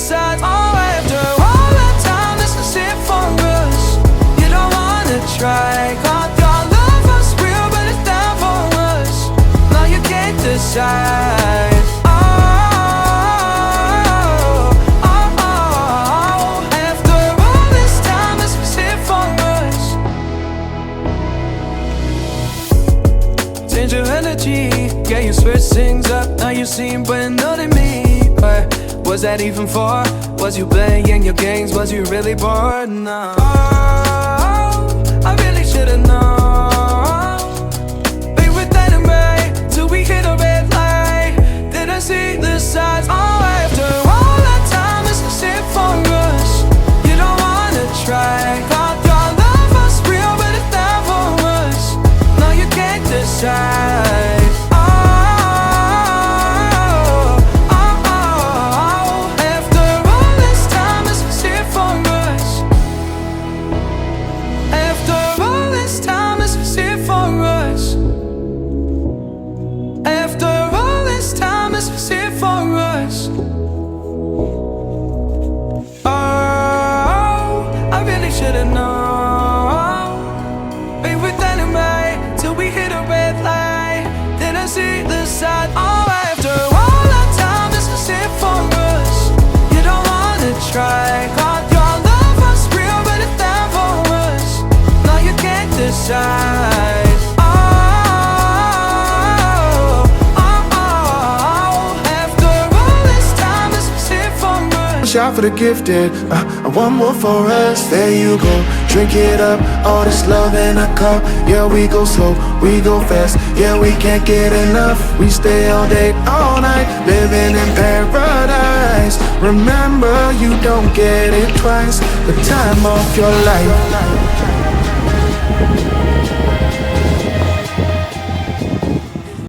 sides. Oh, after all that time, this is it for us. You don't wanna try, God, your love was real, but it's down for us. Now you can't decide. After all this time, this is it for us. Change your energy, yeah, you switch things up. Now you seem brand new to me, but was that even for? Was you playing your games? Was you really bored? No. Oh, I really should've known. Be with that and right till we hit a red light. Didn't see the sides. Oh, after all that time, this is it for us. You don't wanna try. God, your love was real, but it's not for us. No, you can't decide. Should've known. Be with that and right till we hit a red light. Didn't see the side. Oh, after all that time, this is it for us. You don't wanna try. God, your love was real, but it's not for us. No, you can't decide. After all this time, this is it for us. Shout for the gifted, one more for us. There you go, drink it up. All this love in a cup. Yeah, we go slow, we go fast. Yeah, we can't get enough. We stay all day, all night, living in paradise. Remember, you don't get it twice. The time of your life.